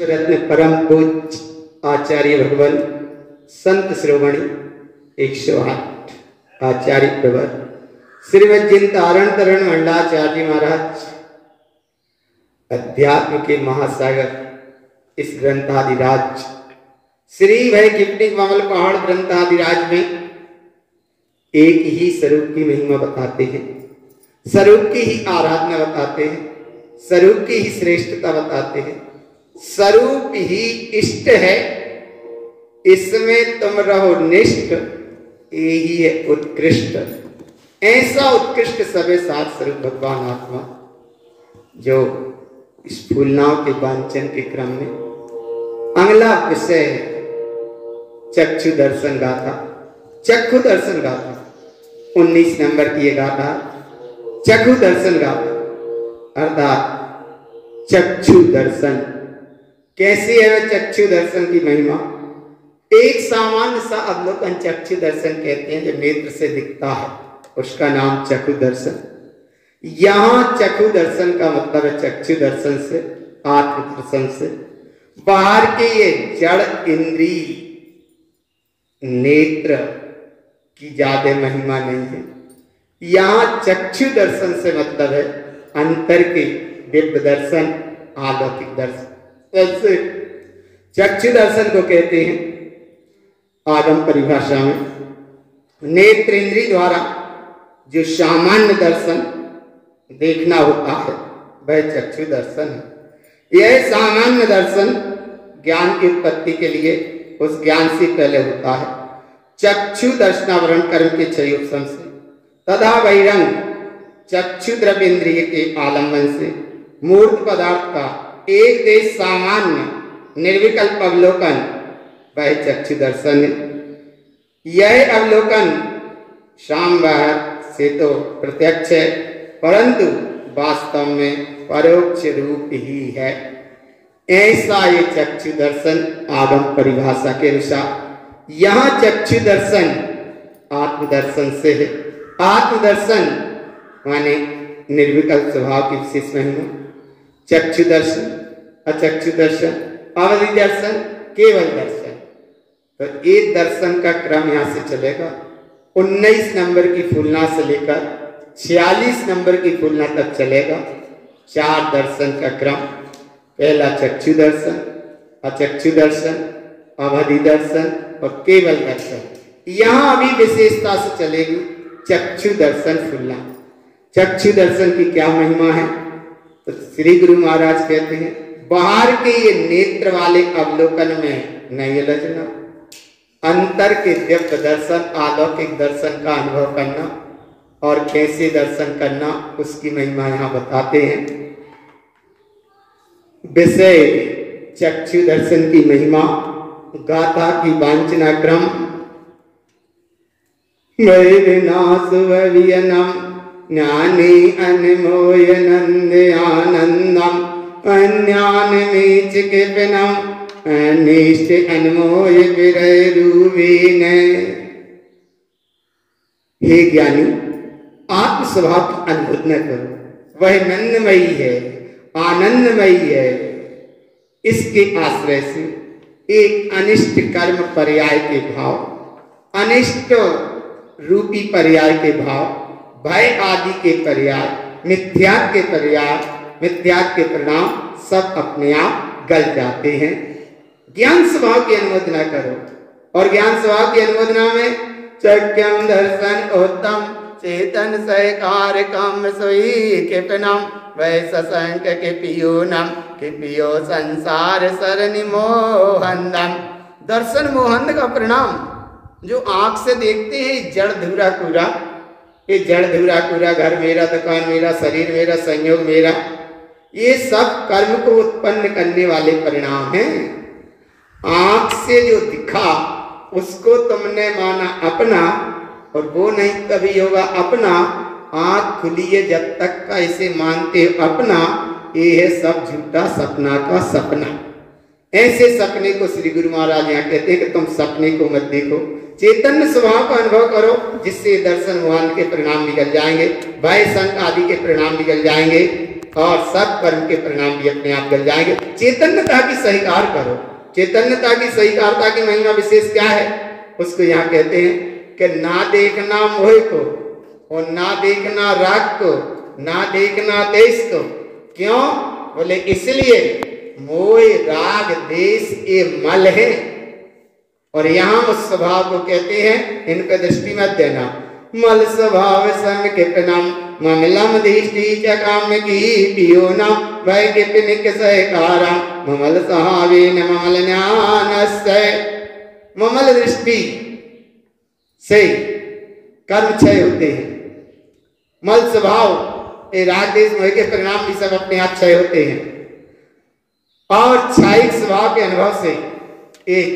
रत्न परम पूज्य आचार्य भगवान संत श्रोमणी 108 आचार्य प्रवर श्रीमद जिंतारण तरण मंडलाचार्य महाराज अध्यात्म के महासागर इस ग्रंथादिराज श्री भय कीर्ति कमल पहाड़ ग्रंथादिराज में एक ही स्वरूप की महिमा बताते हैं, स्वरूप की ही आराधना बताते हैं, स्वरूप की ही श्रेष्ठता बताते हैं। स्वरूप ही इष्ट है, इसमें तुम रहो निष्ठ, यही है उत्कृष्ट। ऐसा उत्कृष्ट सबे साथ स्वरूप भगवान आत्मा जो इस फूलनाव के वांचन के क्रम में अगला विषय है चक्षु दर्शन गाथा। चक्षु दर्शन गाथा 19 नंबर की ये गाथा चक्षु दर्शन गाथा अर्थात चक्षु दर्शन। कैसी है चक्षु दर्शन की महिमा? एक सामान्य सा अवलोकन चक्षु दर्शन कहते हैं, जो नेत्र से दिखता है उसका नाम चक्षु दर्शन। यहां चक्षु दर्शन का मतलब है चक्षु दर्शन से, आत्म दर्शन से। बाहर के ये जड़ इंद्रिय नेत्र की ज्यादा महिमा नहीं है। यहां चक्षु दर्शन से मतलब है अंतर के दिव्य दर्शन, अलौकिक दर्शन। ऐसे चक्षु दर्शन को कहते हैं आगम परिभाषा में नेत्र इंद्रिय द्वारा जो सामान्य दर्शन देखना होता है वह चक्षु दर्शन है। यह सामान्य दर्शन ज्ञान की उत्पत्ति के लिए उस ज्ञान से पहले होता है। चक्षु दर्शनावरण कर्म के क्षयोपम से तथा बहिरंग चक्षु द्रव्य इंद्रिय के आलंबन से मूर्त पदार्थ का एक देश सामान्य निर्विकल्प अवलोकन वह चक्षु दर्शन है। यह अवलोकन सामबाहर से तो प्रत्यक्ष है, परंतु वास्तव में परोक्ष रूप ही है। ऐसा ये चक्षु दर्शन आगम परिभाषा के अनुसार यहाँ चक्षु दर्शन आत्मदर्शन से है। आत्मदर्शन माने निर्विकल्प स्वभाव की विशेष महिमा। चक्षु दर्शन, अचक्षु दर्शन, अवधि दर्शन, केवल दर्शन। तो एक दर्शन का क्रम यहां से चलेगा 19 नंबर की फूलना से लेकर 46 नंबर की फूलना तक चलेगा। 4 दर्शन का क्रम। पहला चक्षु दर्शन, अचक्षु दर्शन, अवधि दर्शन और केवल दर्शन। यहां अभी विशेषता से चलेगी चक्षु दर्शन फूलना। चक्षु दर्शन की क्या महिमा है? तो श्री गुरु महाराज कहते हैं बाहर के ये नेत्र वाले अवलोकन में नहीं लजना, अंतर के दिव्य दर्शन, अलौकिक दर्शन का अनुभव करना और कैसे दर्शन करना उसकी महिमा यहाँ बताते हैं। विषय चक्षु दर्शन की महिमा गाथा की वांचना क्रम। वैरिनाशुववियनम ज्ञानी अनमोयनंद आनंदम अन्यानमीच कृपणम अनिष्ट अनमोय विररूपेण। हे ज्ञानी, आत्म स्वभाव की अनुमोदना करो। वह नंदमयी है, आनंदमयी है। इसके आश्रय से एक अनिष्ट कर्म पर्याय के भाव, अनिष्ट रूपी पर्याय के भाव, भय आदि के पर्याय, मिथ्या के पर्याय, मिथ्या के परिणाम सब अपने आप गल जाते हैं। ज्ञान स्वभाव की अनुमोदना करो। और ज्ञान स्वभाव की अनुमोदना में चक्षम दर्शन उत्तम चेतन सहकार काम सोई कृपणम वै सशंक के पियोनम के पियो संसार सरनि मोहनम। दर्शन मोहन का परिणाम जो आंख से देखते हैं जड़ धूरा कूरा, ये जड़ धूरा कूरा, घर मेरा, दुकान मेरा, शरीर मेरा, संयोग मेरा, ये सब कर्म को उत्पन्न करने वाले परिणाम हैं। आंख से जो दिखा उसको तुमने माना अपना, और वो नहीं कभी होगा अपना। आंख खुली है जब तक का इसे मानते हो अपना, ये है सब झूठा सपना का सपना। ऐसे सपने को श्री गुरु महाराज यहाँ कहते हैं कि तुम सपने को मत देखो, चैतन्य स्वभाव का अनुभव करो, जिससे दर्शन मोहन के परिणाम निकल जाएंगे, भय संग आदि के परिणाम निकल जाएंगे। और सब कर्म के परिणाम भी अपने आप गल जाएंगे। चैतन्यता की स्वीकार करो। चैतन्यता की स्वीकारता की महिमा विशेष क्या है? उसको यहाँ कहते हैं कि ना देखना मोह को और ना देखना राग को, ना देखना देश को। क्यों? बोले इसलिए मोह राग देश ये मल है, और यहाँ उस स्वभाव को कहते हैं, इनका दृष्टि मत देना। मल स्वभाव सन के प्रणाम ममलम दृष्टि च काम की पियो न वै के पिनिक सहकारा ममल सहावेन ममल ज्ञानस्य। ममल दृष्टि से कर्म क्षय होते हैं। मल स्वभाव ये राग देश मोह के परिणाम भी सब अपने आप क्षय होते हैं, और क्षयिक स्वभाव के अनुभव से एक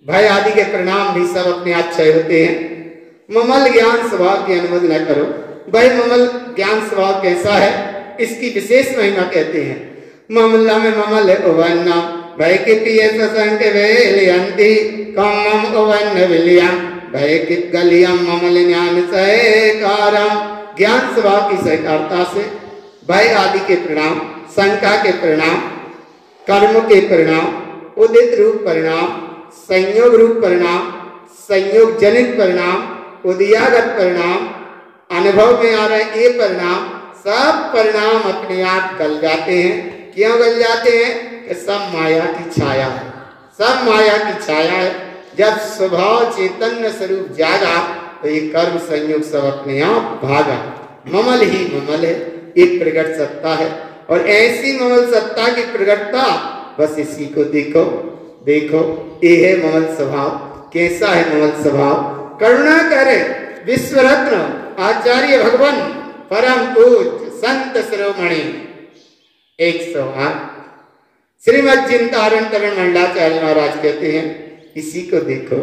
भय आदि के परिणाम भी सब अपने आप क्षय होते हैं। ममल ज्ञान स्वभाव की अनुमति न करो। भाई ममल ज्ञान स्वभाव कैसा है, इसकी विशेष महिमा कहते हैं। ममला में ममल उवन्ना भय के पिय ससंग वेलयंती कमम उवन्न विलियम भय के गलियम ममल ज्ञान सहकारम। ज्ञान स्वभाव की सहकारता से भय आदि के परिणाम, शंका के परिणाम, कर्म के परिणाम, उदित रूप परिणाम, संयोग रूप परिणाम, संयोग जनित परिणाम, उदयागत परिणाम, अनुभव में आ रहे ये परिणाम, सब परिणाम अपने आप गल जाते हैं। क्यों गल जाते हैं? कि सब माया की छाया है, सब माया की छाया है। जब स्वभाव चैतन्य स्वरूप जागा तो ये कर्म संयोग सब अपने आप भागा। ममल ही ममल है, एक प्रकट सत्ता है, और ऐसी ममल सत्ता की प्रकटता बस इसी को देखो। देखो ये है ममल स्वभाव। कैसा है ममल स्वभाव? करुणा करे विश्व रत्न आचार्य भगवान परम पूज्य संत शिरोमणि 108 श्रीमद चिंतारण तरण मंडलाचार्य महाराज कहते हैं, इसी को देखो।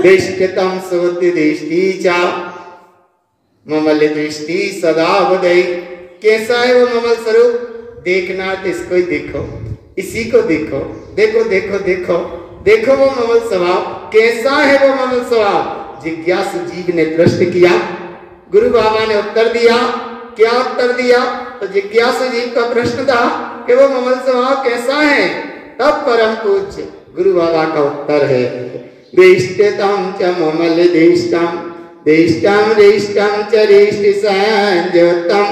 दृष्टितम सोद्य दृष्टि चा ममल दृष्टि सदा उदय। कैसा है वो ममल स्वरूप? देखना तो इसको ही देखो, इसी को देखो। देखो देखो देखो देखो वो ममल स्वभाव कैसा है। वो ममल स्वभाव जिज्ञासु जीव ने प्रश्न किया, गुरु बाबा ने उत्तर दिया। क्या उत्तर दिया? तो जिज्ञासु जीव का प्रश्न था कि वो ममल स्वभाव कैसा है। तब परम पूज्य गुरु बाबा का उत्तर है, देष्टम च ममल देष्टम देष्टम रेष्टम च रेष्टि संयोतम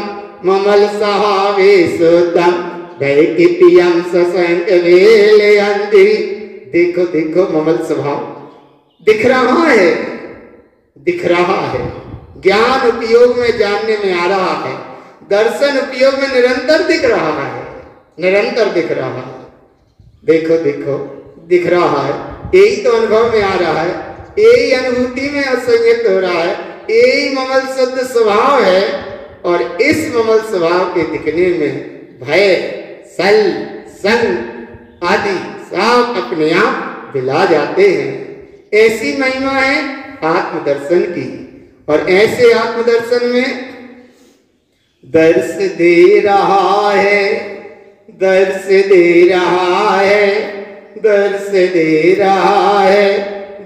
ममल सहावेशोतम भयकिपियम ससंग वेलयंती। देखो देखो ममल स्वभाव दिख रहा है, दिख रहा है। ज्ञान उपयोग में जानने में आ रहा है, दर्शन उपयोग में निरंतर दिख रहा है, निरंतर दिख रहा है। देखो देखो दिख रहा है, यही तो अनुभव में आ रहा है, यही अनुभूति में असंयत हो रहा है, यही ममल शुद्ध स्वभाव है। और इस ममल स्वभाव के दिखने में भय सल संग आदि सब अपने आप दिला जाते हैं। ऐसी महिमा है आत्मदर्शन की। और ऐसे आत्मदर्शन में दर्श दे रहा है, दर्श दे रहा है, दर्श दे रहा है,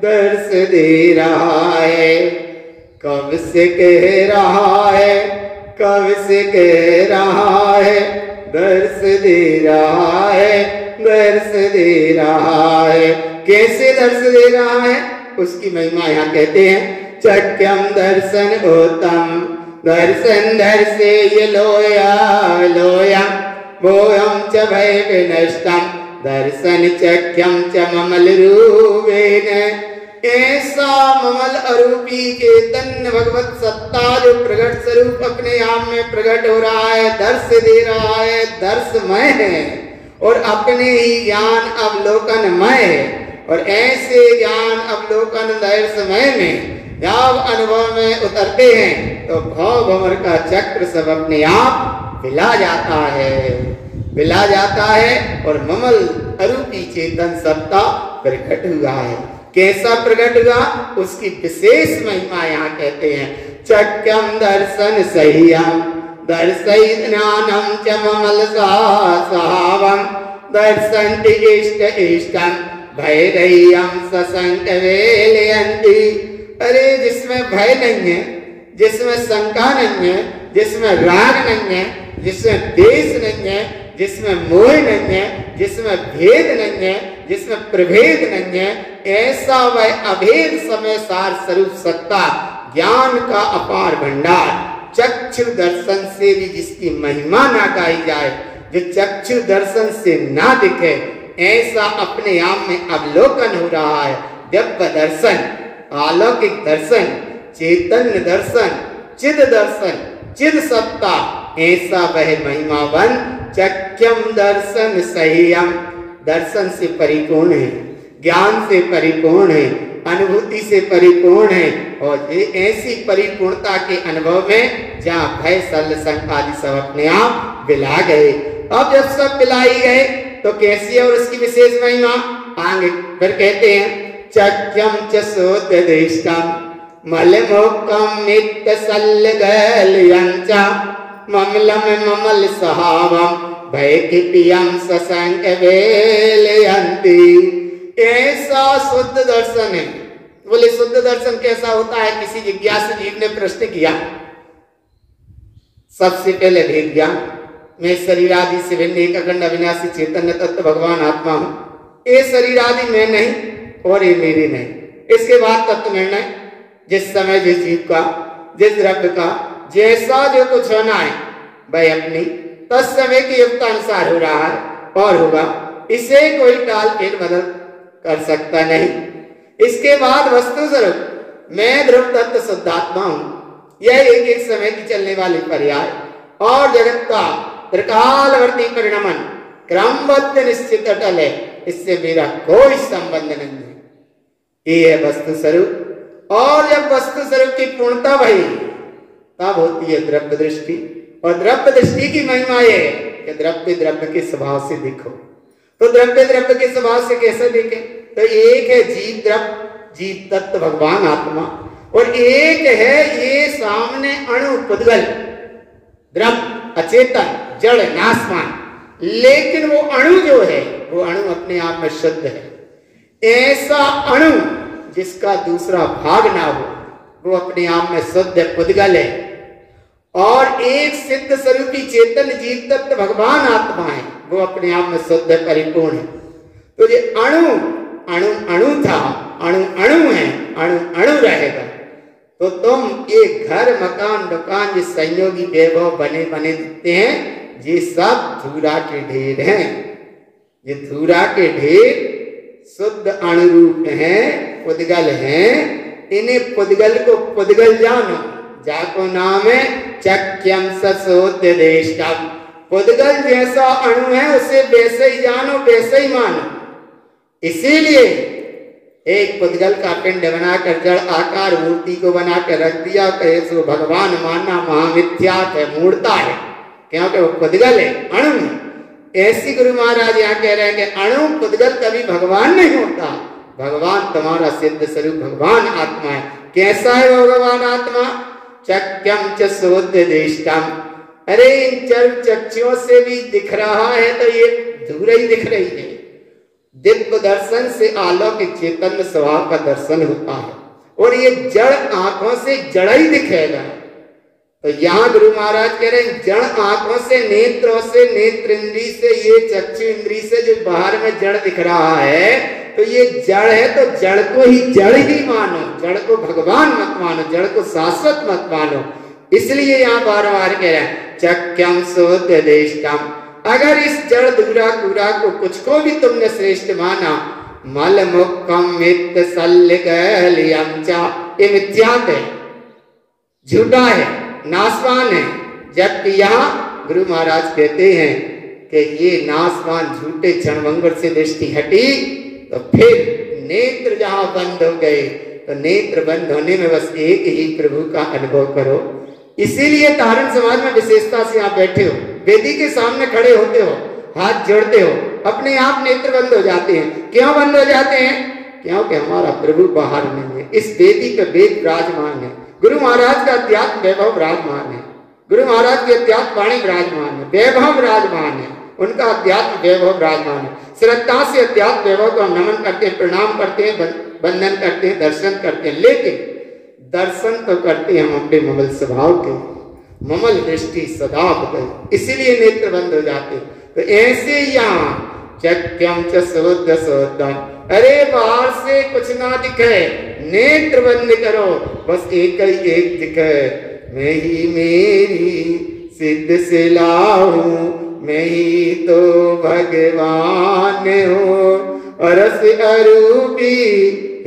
दर्श दे रहा है। कब से कह रहा है, कब से कह रहा है, दर्श दे रहा है, दर्श दे रहा है। कैसे दर्श दे रहा है उसकी महिमा यहाँ कहते हैं, चक्यम दर्शन उत्तम दर्शन दर्शे ये लोया लोया भोयम च भय विनष्टम दर्शन चक्यम च ममल रूपेण। ऐसा ममल अरूपी चैतन्य भगवत सत्ता जो प्रगट स्वरूप अपने आप में प्रकट हो रहा है, दर्श दे रहा है, दर्शमय है और अपने ही ज्ञान अवलोकनमय है। और ऐसे ज्ञान अवलोकन दर्शमय में जब अनुभव में उतरते हैं तो भव भंवर का चक्र सब अपने आप हिला जाता है, हिला जाता है और ममल अरूपी चेतन सत्ता प्रकट हुआ है। कैसा प्रकट हुआ उसकी विशेष महिमा यहाँ कहते हैं, चक्यम दर्शन सह्यम दर्शय ज्ञानम च ममल सावम दर्शन इष्ट इष्टम भैरय्यम ससंक वेलयंती। अरे जिसमें भय नहीं है, जिसमें शंका नहीं है, जिसमें राग नहीं है, जिसमें देश नहीं है, जिसमें मोह नहीं है, जिसमें भेद नहीं है, जिसमें प्रभेद नहीं है, ऐसा वह अभेद समय सार स्वरूप सत्ता ज्ञान का अपार भंडार, चक्षु दर्शन से भी जिसकी महिमा ना गाई जाए, जो चक्षु दर्शन से ना दिखे, ऐसा अपने आप में अवलोकन हो रहा है। दिव्य दर्शन, अलौकिक दर्शन, चैतन्य दर्शन, चिद दर्शन, चिद सत्ता, ऐसा वह महिमावन चक्यम दर्शन सह्यम, दर्शन से परिपूर्ण है, ज्ञान से परिपूर्ण है, अनुभूति से परिपूर्ण है, और ये ऐसी परिपूर्णता के अनुभव में जहाँ भय सल संग आदि सब अपने आप बिला गए। अब जब सब बिलाई गए तो कैसी है और उसकी विशेष महिमा आगे फिर कहते हैं, चक्यम च सोदृष्टम मलमोकम नित्य सल्लगलयंचा ममलम ममल सहावम भय किपियम ससंग वेलयंती। ऐसा शुद्ध दर्शन है। बोले शुद्ध दर्शन कैसा होता है? किसी जिज्ञासु जीव ने प्रश्न किया। सबसे पहले भेद ज्ञान, मैं शरीर आदि से भिन्न एक अखंड अविनाशी चैतन्य तत्व भगवान आत्मा हूं। ये शरीर आदि मैं नहीं और ये मेरे नहीं। इसके बाद तत्व निर्णय, जिस समय जिस जीव का, जिस द्रव्य का जैसा जो कुछ होना है वह अपनी तत्समय की युक्त अनुसार हो रहा है और होगा। इसे कोई टाल फेर बदल कर सकता नहीं। इसके बाद वस्तु स्वरूप मैं ध्रुव तत्व शुद्धात्मा हूं। यह एक एक समय की चलने वाली पर्याय और जगत का त्रिकालवर्ती परिणमन क्रमबद्ध निश्चित अटल है। इससे मेरा कोई संबंध नहीं है। ये है वस्तु स्वरूप। और जब वस्तु स्वरूप की पूर्णता भई तब होती है द्रव्य दृष्टि। और द्रव्य दृष्टि की महिमा ये है कि द्रव्य द्रव्य के स्वभाव से देखो। तो द्रव्य द्रव्य के स्वभाव से कैसे देखे? तो एक है जीव द्रव्य, जीव तत्व भगवान आत्मा, और एक है ये सामने अणु पुद्गल द्रव्य अचेतन जड़ नाशवान। लेकिन वो अणु जो है वो अणु अपने आप में शुद्ध है। ऐसा अणु जिसका दूसरा भाग ना हो वो अपने आप में शुद्ध पुद्गल है। और एक सिद्ध स्वरूपी चेतन जीव तत्व भगवान आत्मा है, वो अपने आप में शुद्ध परिपूर्ण है। तो ये अणु अणु अणु था, अणु अणु है, अणु अणु रहेगा। तो तुम ये घर मकान दुकान जिस संयोगी वैभव बने बने दिखते हैं, ये सब धूरा के ढेर हैं। ये धूरा के ढेर शुद्ध अणुरूप हैं, पुद्गल हैं। इन्हें पुद्गल को पुद्गल जानो, जाको नाम है चक्यम ससोद्देष्टम। पुद्गल जैसा अणु है उसे वैसे ही जानो, वैसे ही मानो। इसीलिए एक पुद्गल का पिंड बनाकर जड़ आकार मूर्ति को बनाकर रख दिया, कहे सो भगवान मानना महामिथ्यात है, मूर्ता है, क्योंकि वो पुद्गल है, अणु है। ऐसी गुरु महाराज यहाँ कह रहे हैं कि अणु पुद्गल कभी भगवान नहीं होता। भगवान तुम्हारा सिद्ध स्वरूप भगवान आत्मा है। कैसा है वो भगवान आत्मा? चक्यम च सोद्देष्टम। अरे इन चर्म चक्षुओं से भी दिख रहा है तो ये दूर ही दिख रही है। दिव्य दर्शन से अलौकिक चैतन्य स्वभाव का दर्शन होता है और ये जड़ आंखों से जड़ ही दिखेगा। तो यहाँ गुरु महाराज कह रहे हैं जड़ आंखों से, नेत्रों से, नेत्र इंद्री से, ये चक्षु इंद्री से जो बाहर में जड़ दिख रहा है तो ये जड़ है। तो जड़ को ही जड़ ही मानो, जड़ को भगवान मत मानो, जड़ को शाश्वत मत मानो। इसलिए यहाँ बार बार कह रहे हैं चक्यम सोद्देष्टम। अगर इस जड़ धूरा कूड़ा को कुछ को भी तुमने श्रेष्ठ माना, मल मुक्कम मित्त सल्लगलयं चा, ये मिथ्यात है, झूठा है, नाशवान है। जबकि यहाँ गुरु महाराज कहते हैं कि ये नाशवान झूठे क्षणभंगुर से दृष्टि हटी तो फिर नेत्र जहां बंद हो गए तो नेत्र बंद होने में बस एक ही प्रभु का अनुभव करो। इसीलिए तारण समाज में विशेषता से आप बैठे हो, वेदी के सामने खड़े होते हो, हाथ जोड़ते हो, अपने आप नेत्र बंद हो जाते हैं। क्यों बंद हो जाते हैं? क्योंकि हमारा प्रभु बाहर नहीं है। इस वेदी पे वेद विराजमान है, गुरु महाराज का अध्यात्म वैभव विराजमान है, गुरु महाराज की अध्यात्म वाणी विराजमान है, वैभव विराजमान है, उनका अध्यात्म वैभव विराजमान है। श्रद्धा से अध्यात्म वैभव को हम नमन करते हैं, प्रणाम करते हैं, वंदन करते हैं, दर्शन करते हैं। लेकिन दर्शन तो करते हैं हम अपने ममल स्वभाव के। ममल दृष्टि सदा बदल, इसीलिए नेत्र बंद हो जाते। तो ऐसे यहाँ चक्यम च सुवद्ध सुवद्धम, अरे बाहर से कुछ ना दिखे, नेत्र बंद करो, बस एक ही एक दिखे, मैं ही मेरी सिद्ध से लाऊं, मैं ही तो भगवान हूँ, अरस अरूपी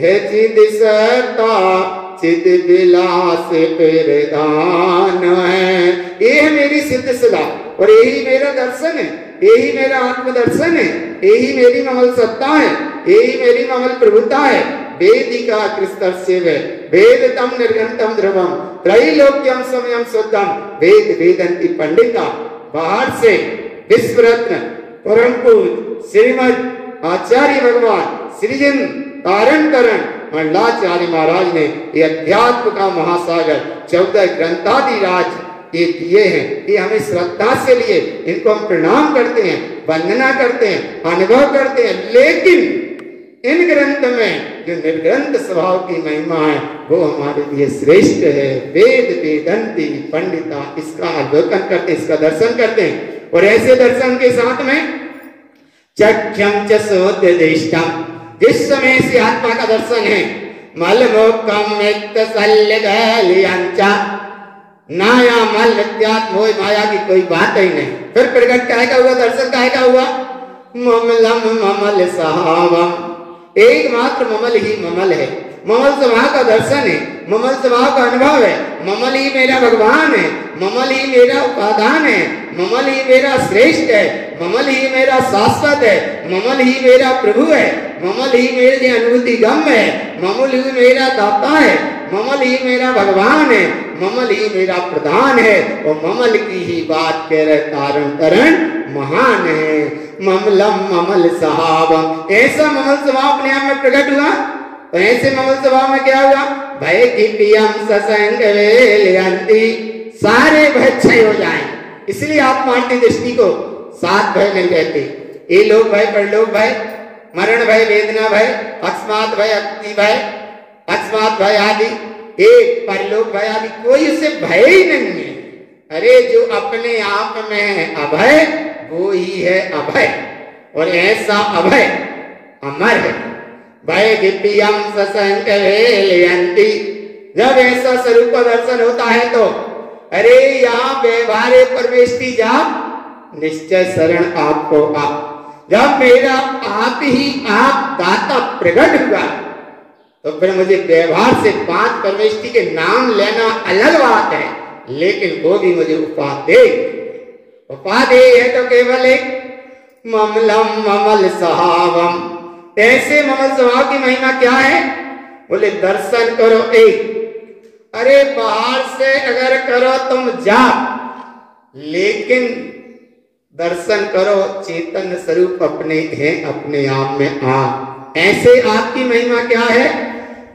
है चिद सत्ता, चिद विलास प्रधान है। ये है मेरी सिद्ध सदा, और यही मेरा दर्शन है, यही मेरा आत्मदर्शन है, यही मेरी ममल सत्ता है, यही मेरी ममल प्रभुता है। वेदिका कृष्ण वेदतम निर्घंतम ध्रुवम त्रैलोक्यम समयम शुद्धम वेद वेदंती पंडिता। बाहर से विश्व रत्न परम पूज्य श्रीमद आचार्य भगवान श्रीजन तारण करण मंडलाचार्य महाराज ने ये अध्यात्म का महासागर 14 ग्रंथादि राज ये दिए हैं। ये हमें श्रद्धा से लिए, इनको हम प्रणाम करते हैं, वंदना करते हैं, अनुभव करते हैं। लेकिन इन ग्रंथ में जो निर्ग्रंथ स्वभाव की महिमा है वो हमारे लिए श्रेष्ठ है। वेद वेदंती पंडिता, इसका अवलोकन करते हैं, इसका दर्शन करते हैं। और ऐसे दर्शन के साथ में चक्षम च सोद्देष्टम, जिस समय से आत्मा का दर्शन है, मलमोकम नाया मल विद्यात मोह माया की कोई बात ही नहीं। फिर प्रकट काहे का हुआ, दर्शन काहे का हुआ, ममलम ममल सहावम, एकमात्र ममल ही ममल है। ममल स्वभाव का दर्शन है, ममल स्वभाव का अनुभव है। ममल ही मेरा भगवान है, ममल ही मेरा उपादान है, ममल ही मेरा श्रेष्ठ है, ममल ही मेरा शाश्वत है, ममल ही मेरा प्रभु है, ममल ही मेरे अनुभूति गम्य है, ममल ही मेरा दाता है, ममल ही मेरा भगवान है, ममल ही मेरा प्रधान है। और ममल की ही बात कह रहे तारण तरण महान है। ममलम ममल सहावम, ऐसा ममल स्वभाव अपने आप में प्रकट हुआ। तो ऐसे ममल स्वभाव में क्या हुआ, भय की पियम ससंग वेलयंती, सारे भय क्षय हो जाएं। इसलिए आत्मार्थी दृष्टि को 7 भय नहीं कहते। ये लोक भय, परलोक भय, मरण भय, वेदना भय, अकस्मात भय, अग्नि भय, अकस्मात भय आदि, एक परलोक भय आदि, कोई उसे भय ही नहीं है। अरे जो अपने आप में है अभय, वो ही है अभय। और ऐसा अभय अमर है। भय दिव्यम ससंग वेलयंती, जब ऐसा स्वरूप का दर्शन होता है तो अरे यहाँ व्यवहारे परमेष्टि जाप निश्चय शरण आपको आप। जब मेरा आप ही आप दाता प्रकट हुआ तो फिर मुझे व्यवहार से 5 परमेष्टि के नाम लेना अलग बात है, लेकिन वो भी मुझे उपादेय है तो केवल एक ममलम ममल सहावम। ऐसे ममल स्वभाव की महिमा क्या है, बोले दर्शन करो एक। अरे बाहर से अगर करो तुम जाप, लेकिन दर्शन करो चेतन स्वरूप अपने हैं, अपने आप में आप। ऐसे आपकी महिमा क्या है,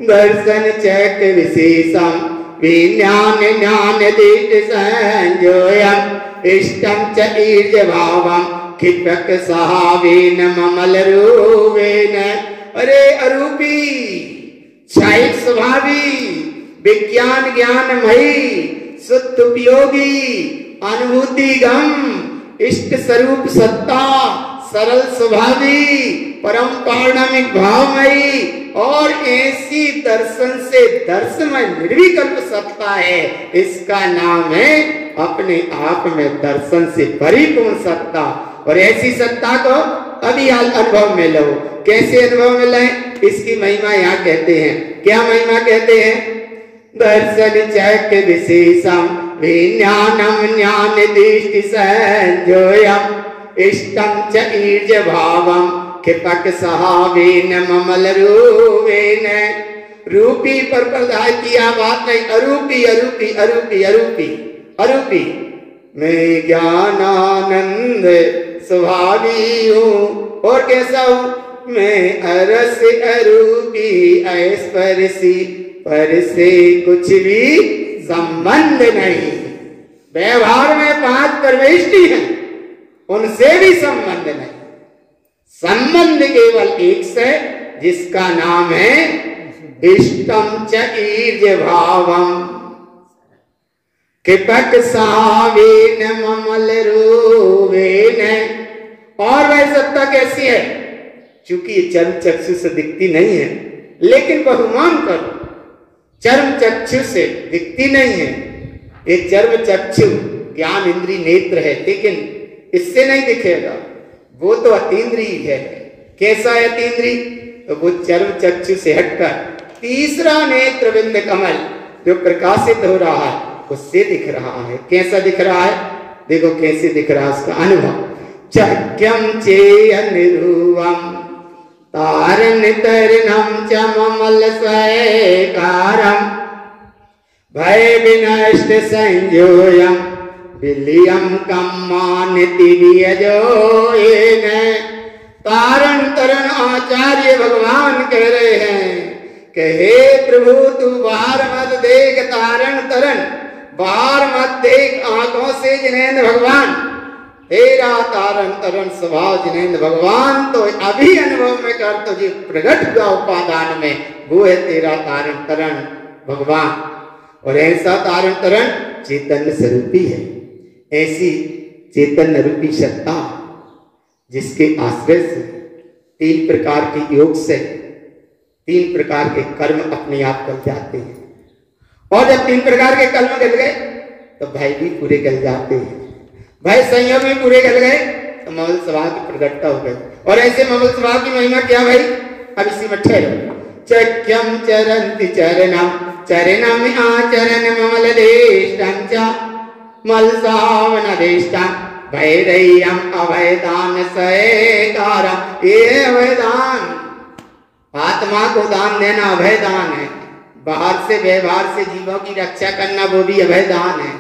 दर्शन चैक विशेषम विज्ञान ज्ञान दीट संजोयम इष्टम च ईर्ज भावम क्षिपक सहावेन ममल रूपेण। अरे अरूपी क्षयिक स्वभावी विज्ञान ज्ञानमयी शुद्ध उपयोगी अनुभूति गम इष्ट स्वरूप सत्ता सरल स्वभावी परम पारणमिक भावमयी और ऐसी दर्शन से दर्शनमय निर्विकल्प सत्ता है। इसका नाम है अपने आप में दर्शन से परिपूर्ण सत्ता। और ऐसी सत्ता को अभी अनुभव में लो। कैसे अनुभव में लाए, इसकी महिमा यहाँ कहते हैं। क्या महिमा कहते हैं, दर्शन चैक विशेषम विज्ञानम ज्ञान दृष्टि संजोयम इष्टम च ईर्ज भावम क्षिपक सहावेन ममल रूपेण। रूपी पर प्रदाय किया बात नहीं, अरूपी अरूपी अरूपी अरूपी अरूपी। मैं ज्ञानानंद स्वभावी हूँ। और कैसा हूँ, मैं अरस अरूपी ऐस्पर्शी, पर से कुछ भी संबंध नहीं। व्यवहार में 5 परमेष्टि हैं, उनसे भी संबंध नहीं। संबंध केवल एक से, जिसका नाम है इष्टम च ईर्ज भावम। कृपक सावेन ममल रोवेन। और वह सत्ता कैसी है? चूंकि ये चर्म चक्षु से दिखती नहीं है, लेकिन बहुमान करो, चर्म चक्षु से दिखती नहीं है। एक चर्म चक्षु ज्ञान इंद्री नेत्र है, लेकिन इससे नहीं दिखेगा, वो तो अतीन्द्रिय है। कैसा है अतीन्द्रिय? तो वो चर्म चक्षु से हटकर तीसरा नेत्र बिंद कमल जो प्रकाशित हो रहा है उससे दिख रहा है। कैसा दिख रहा है? देखो कैसे दिख रहा है, उसका अनुभव। चक्यम चेयनिरूवम तारण तरणम च ममल स्वयकारम भय विनष्ट संजोयम विलियम कम्मानिति वियजोयेन। तारण तरण आचार्य भगवान कह रहे हैं कि हे प्रभु तू बाहर मत देख तारण तरण, बाहर मत देख आंखों से जिनेंद्र भगवान, तेरा तारण तरण स्वभाव जिनेंद्र भगवान तो अभी अनुभव में कर, तुझे प्रगट हुआ उपादान में, वो है तेरा तारण तरण भगवान। और ऐसा तारण तरण चैतन्य स्वरूपी है। ऐसी चैतन्य रूपी सत्ता जिसके आश्रय से तीन प्रकार के योग से तीन प्रकार के कर्म अपने आप गल जाते हैं। और जब तीन प्रकार के कर्म गल गए तो भय भी पूरे गल जाते हैं। भय संयम भी पूरे गल गए तो ममल स्वभाव की प्रगटता हो गई। और ऐसे ममल स्वभाव की महिमा क्या भाई? अब इसी में ठहरो। चक्यम चरन्ति चरणम चरणम आचरण ममल देष्टं च मलसावन देष्टं भैरय्यम अभयदान सयकारम। ये अभयदान, आत्मा को दान देना अभयदान है। बाहर से व्यवहार से जीवों की रक्षा करना वो भी अभयदान है।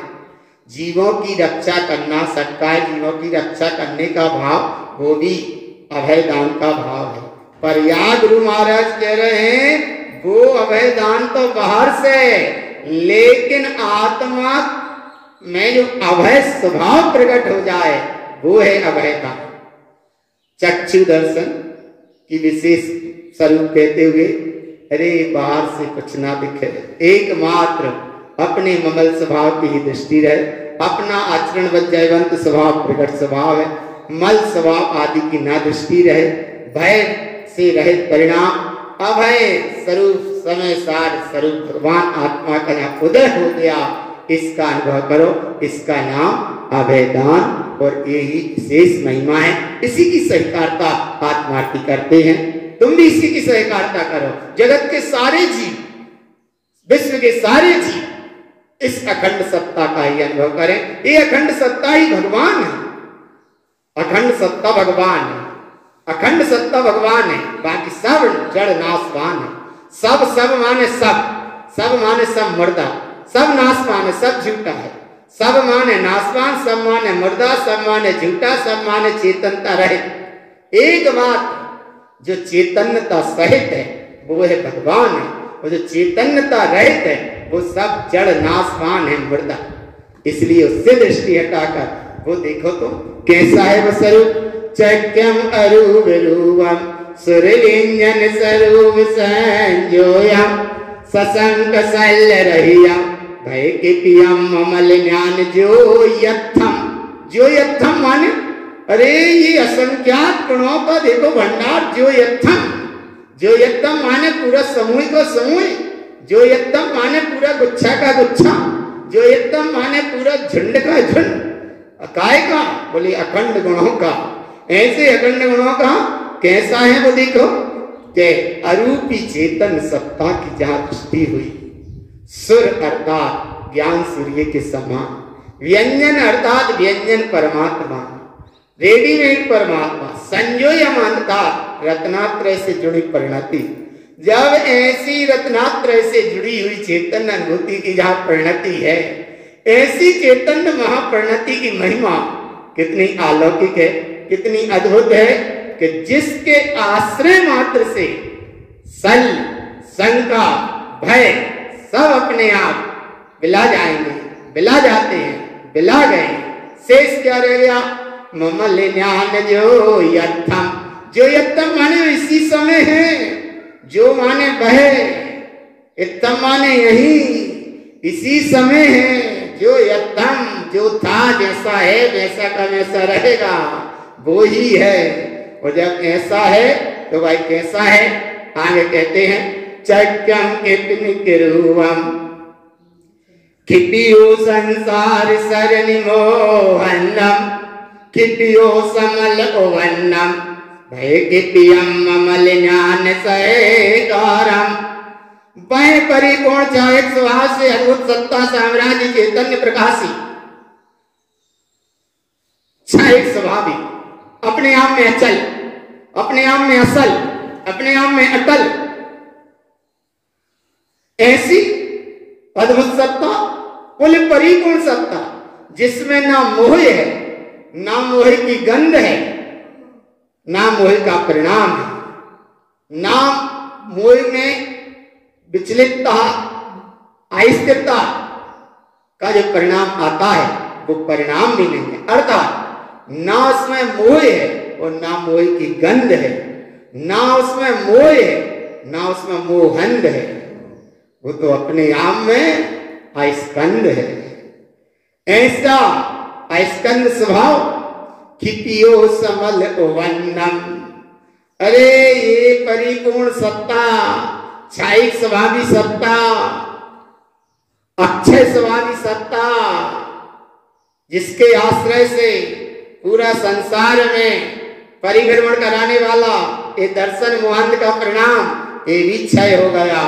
जीवों की रक्षा करना, सत्ताए जीवों की रक्षा करने का भाव वो भी अभयदान का भाव है। पर यहाँ गुरु महाराज कह रहे हैं वो अभयदान तो बाहर से, लेकिन आत्मा में जो अभय स्वभाव प्रकट हो जाए वो है अभयदान। चक्षु दर्शन की विशेष स्वरूप कहते हुए, अरे बाहर से कुछ ना दिखे, एकमात्र अपने ममल स्वभाव की ही दृष्टि रहे, अपना आचरण व जयवंत स्वभाव प्रकट स्वभाव है, मल स्वभाव आदि की ना दृष्टि रहे, भय से रहित परिणाम अभय स्वरूप समय सार स्वरूप भगवान आत्मा का यहाँ उदय हो गया, इसका अनुभव करो। इसका नाम अभयदान और यही विशेष महिमा है। इसी की सहकारिता आत्मार्थी करते हैं। तुम भी इसी की सहकारिता करो। जगत के सारे जीव, विश्व के सारे जीव इस अखंड सत्ता का ही अनुभव करें। ये अखंड सत्ता ही भगवान है। अखंड सत्ता भगवान है, अखंड सत्ता भगवान है, बाकी सब जड़ नाशवान है। सब माने सब माने सब मुर्दा, सब नाशवान है, सब झूठा है। सब माने नाशवान, सब माने मुर्दा, सब माने झूठा, सब माने चेतनता रहित। एक बात जो चैतन्यता सहित है वो है भगवान है, और जो चैतन्यता रहित है वो सब जड़ नाशवान है, मुर्दा। इसलिए उससे दृष्टि हटाकर वो देखो तो कैसा है वो स्वरूप। चक्यम अरूप रूपम सुरलिंजन स्वरूप संजोयम सशंक शल्य रहिया भय किपियम ममल ज्ञान जो यथम माने, अरे ये असंख्यात गुणों का देखो भंडार। जो यथम माने पूरा समूह को समूह, जो यथम माने पूरा गुच्छा का गुच्छा, जो यथम माने पूरा झुंड का झुंड। काय का? बोली अखंड गुणों का। ऐसे अखंड गुणों का कैसा है वो देखो कि अरूपी चेतन सत्ता की जहां दृष्टि हुई, सुर अर्थात ज्ञान सूर्य के समान, व्यंजन अर्थात व्यंजन परमात्मा, रेडीमेड परमात्मा, संजोयम अर्थात रत्नात्रय से जुड़ी परिणति। जब ऐसी रत्नात्रय से जुड़ी हुई चेतन अनुभूति की जहां परिणति है, ऐसी चैतन्य महापरिणति की महिमा कितनी अलौकिक है, कितनी अद्भुत है कि जिसके आश्रय मात्र से सल, शंका, भय सब अपने आप बिला जाएंगे, बिला जाते हैं, बिला गए। शेष क्या रह गया? ममल ज्ञान जो यथम माने इसी समय है, जो माने भय, इत्तम माने यही इसी समय है, जो यथम, जो था जैसा है वैसा का वैसा रहेगा, वो ही है। और जब ऐसा है तो भाई कैसा है? आगे कहते हैं चक्यम किरूपम किपियो संसार सरनि मोहनम किपियो समल ओवन्नम भय किपियम ममल ज्ञान सहकारम। वह परिपूर्ण चायक स्वभाव से अद्भुत सत्ता साम्राज्य चैतन्य प्रकाशी छायक स्वभावी, अपने आप में अचल, अपने आप में असल, अपने आप में अटल, ऐसी अद्भुत सत्ता, कुल परिपूर्ण सत्ता जिसमें ना मोह है, ना मोह की गंध है, ना मोह का परिणाम है, ना मोह में विचलितता, अस्थिरता का जो परिणाम आता है वो परिणाम भी नहीं है। अर्थात ना उसमें मोह है और ना मोह की गंध है, ना उसमें मोह है ना उसमें मोहंद है, वो तो अपने आप में अस्कंद है। ऐसा अस्कंद स्वभाव किपियो समल ओवन्नम। अरे ये परिपूर्ण सत्ता, छायिक स्वभावी सत्ता, अक्षय स्वभावी सत्ता, जिसके आश्रय से पूरा संसार में परिभ्रमण कराने वाला ये दर्शन मोहन का परिणाम ये भी क्षय हो गया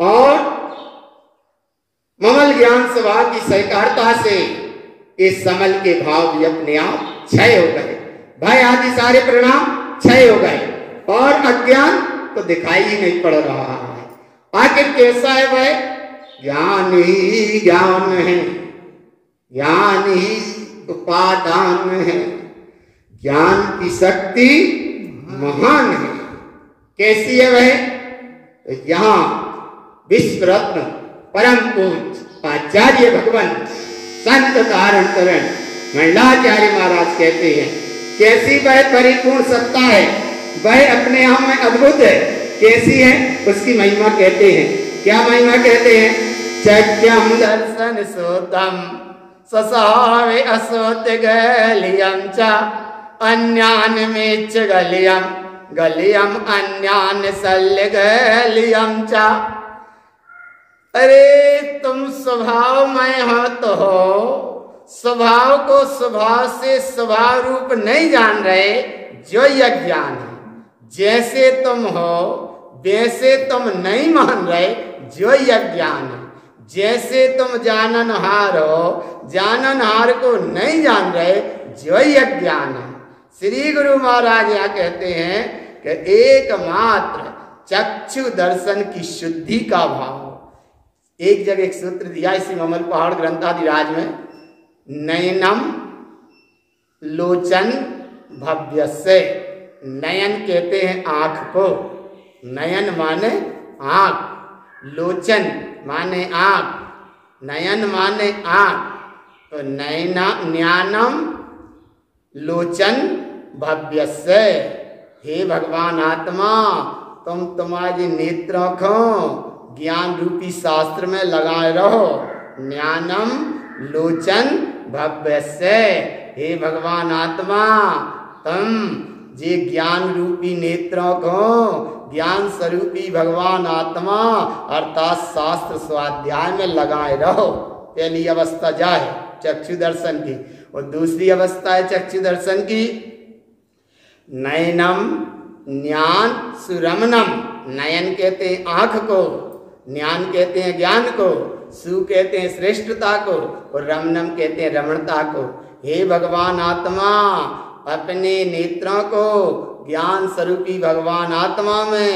और ममल ज्ञान स्वभाव की सहकारता से इस समल के भाव भी अपने आप क्षय हो गए, भय आदि सारे परिणाम क्षय हो गए और अज्ञान तो दिखाई ही नहीं पड़ रहा है। आखिर कैसा है वह? ज्ञान ही ज्ञान है, ज्ञान ही उपादान है, ज्ञान की शक्ति महान है। कैसी है वह? यहाँ विश्व रत्न परम पूज्य आचार्य भगवान संत तारण करण मंडलाचार्य महाराज कहते हैं कैसी वह परिपूर्ण सत्ता है, वह अपने आप में अद्भुत है। कैसी है? उसकी महिमा कहते हैं। क्या महिमा कहते हैं? चक्यम दर्शन सोतम ससावे असोत गलियम च अन्यान में च गलियम गलियम अन्यान शल्य गलियम च। अरे तुम स्वभाव में हो तो हो, स्वभाव को स्वभाव से स्वभाव रूप नहीं जान रहे, जो यह ज्ञान है। जैसे तुम हो वैसे तुम नहीं मान रहे, जो यह ज्ञान है। जैसे तुम जाननहार हो, जाननहार को नहीं जान रहे, जो यह ज्ञान है। श्री गुरु महाराज यहाँ कहते हैं कि एकमात्र चक्षु दर्शन की शुद्धि का भाव। एक जगह एक सूत्र दिया इसी ममल पहाड़ ग्रंथादिराज में, नयनम लोचन भव्यस्य। नयन कहते हैं आंख को, नयन माने आंख, लोचन माने आंख, नयन माने आंख। तो नयना ज्ञानम लोचन भव्यस्य। हे भगवान आत्मा, तुम तुम्हारे नेत्रों को ज्ञान रूपी शास्त्र में लगाए रहो। ज्ञानम लोचन भव्यस्य। हे भगवान आत्मा, तुम जे ज्ञान रूपी नेत्रों को ज्ञान स्वरूपी भगवान आत्मा अर्थात शास्त्र स्वाध्याय में लगाए रहो। पहली अवस्था जाए चक्षु दर्शन की, और दूसरी अवस्था है चक्षु दर्शन की नयनम ज्ञान सुरमनम। नयन कहते हैं आंख को, ज्ञान कहते हैं ज्ञान को, सु कहते हैं श्रेष्ठता को, और रमनम कहते हैं रमणता को। हे भगवान आत्मा, अपने नेत्रों को ज्ञान स्वरूपी भगवान आत्मा में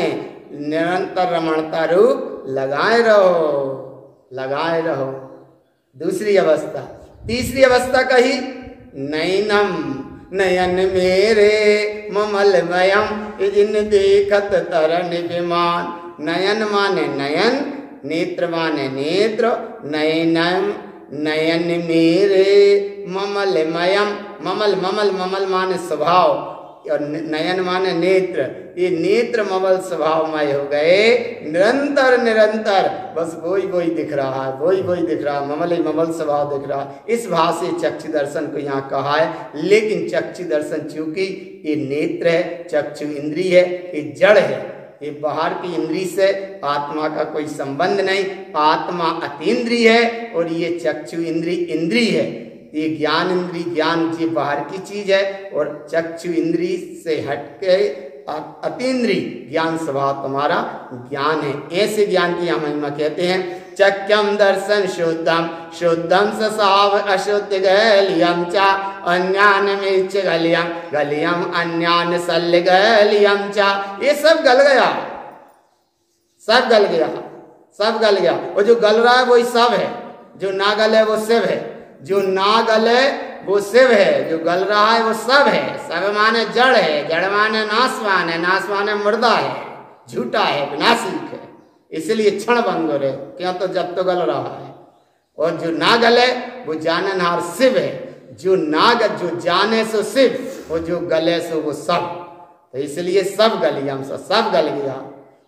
निरंतर रमणता रूप लगाए रहो, लगाए रहो। दूसरी अवस्था, तीसरी अवस्था कही नयनम नयन मेरे ममलमयम जिन देखत तरन विमान। नयन माने नयन, नेत्र माने नेत्र। नयनम नयन मेरे ममलमयम, ममल ममल ममल माने स्वभाव, और नयन माने नेत्र, ये नेत्र ममल स्वभावमय हो गए, निरंतर निरंतर बस वही दिख रहा है, वही दिख रहा है, ममल ही ममल स्वभाव दिख रहा है। इस भाव से चक्षु दर्शन को यहाँ कहा है। लेकिन चक्षु दर्शन चूंकि ये नेत्र है, चक्षु इंद्रिय है, ये जड़ है, ये बाहर की इंद्रिय से आत्मा का कोई संबंध नहीं, आत्मा अतीन्द्रिय है और ये चक्षु इंद्रिय है। ये ज्ञान इंद्रिय, ज्ञान ये बाहर की चीज है और चक्षु इंद्रिय से हटके अतीन्द्रिय ज्ञान स्वभाव तुम्हारा ज्ञान है। ऐसे ज्ञान की हम महिमा कहते हैं। चक्यम दर्शन शुद्धम, शुद्धम ससाव अशुद्ध गलियम चा अन्यान में गलियम, गलियम अन्यान सल गलियम चा। ये सब गल गया, सब गल गया, सब गल गया। और जो गल रहा है वही सब है, जो ना गले वो शिव है, जो ना गले वो शिव है, जो गल रहा है वो सब है। सब माने जड़ है, जड़ माने नाशवान है, नाश माने मुर्दा है, झूठा है, विनाशिक है। इसलिए क्षण भंगुर है, क्यों? तो जब तो गल रहा है। और जो ना गले वो जाननहार शिव है, जो जो जाने सो शिव और जो गले सो वो सब। तो इसलिए सब गलियम से सब गल गया,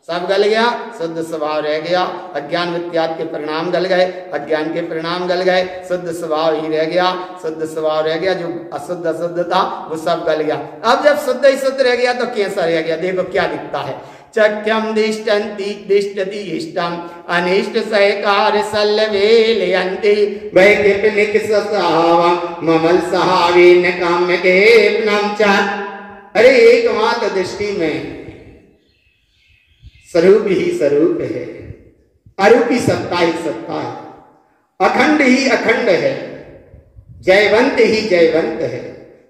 सब गल गया, शुद्ध स्वभाव रह गया। अज्ञान विद्यात के परिणाम गल गए, अज्ञान के परिणाम गल गए, शुद्ध स्वभाव ही रह गया, शुद्ध स्वभाव रह गया। जो अशुद्ध अशुद्ध था वो सब गल गया। अब जब शुद्ध ही शुद्ध रह गया तो कैसा रह गया? देखो क्या दिखता है। चक्यम दिष्टंति दिष्टति इष्टम अनिष्ट सहकार सल्लवेलयन्ति वैकिपनिक ससावम ममल सहावेन काम्य केपनम च। अरे एकमात्र दृष्टि में स्वरूप ही स्वरूप है, अरूपी सत्ता ही सत्ता है, अखंड ही अखंड है, जयवंत ही जयवंत है,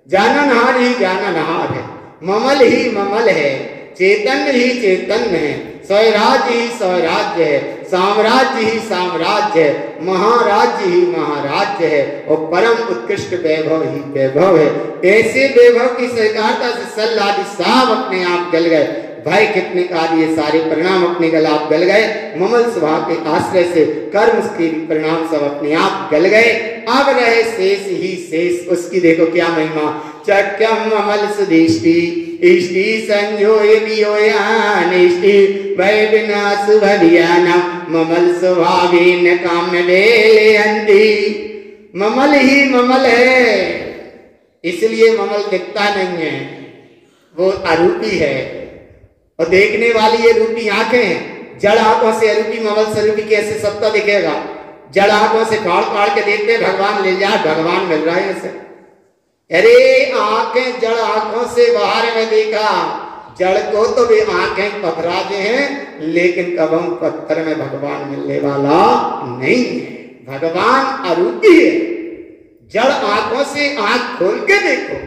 जाननहार ही जाननहार है, ममल ही ममल है, चैतन्य ही चैतन्य है, स्वराज्य ही स्वराज्य है, साम्राज्य ही साम्राज्य है, महाराज्य ही महाराज्य है और परम उत्कृष्ट वैभव ही वैभव है। ऐसे वैभव की स्वीकारता से सल्लादि सब अपने आप गल गए। भाई कितने कार्य ये सारे परिणाम अपने गलाप गल गए। ममल स्वभाव के आश्रय से कर्म के परिणाम सब अपने आप गल गए। अब रहे शेष ही शेष, उसकी देखो क्या महिमा। चक्यम ममल सुदिष्टि इष्टि संयोय वियोयानिष्टि वै विनाश भवियानम ममल स्वभावेन काम्य वेलयन्ति। ममल ही ममल है, इसलिए ममल दिखता नहीं है, वो अरूपी है। और देखने वाली ये रूपी आंखें हैं। जड़ आंखों से अरूपी ममल स्वरूपी कैसे सत्ता दिखेगा? जड़ आंखों से फाड़ फाड़ के देखते भगवान ले जाए, भगवान मिल रहा है ऐसे। अरे आंखें जड़ आंखों से बाहर में देखा, जड़ को तो भी आंखें पथरा दे हैं, लेकिन कबम पत्थर में भगवान मिलने वाला नहीं है। भगवान अरूपी है। जड़ आंखों से आंख खोल के देखो,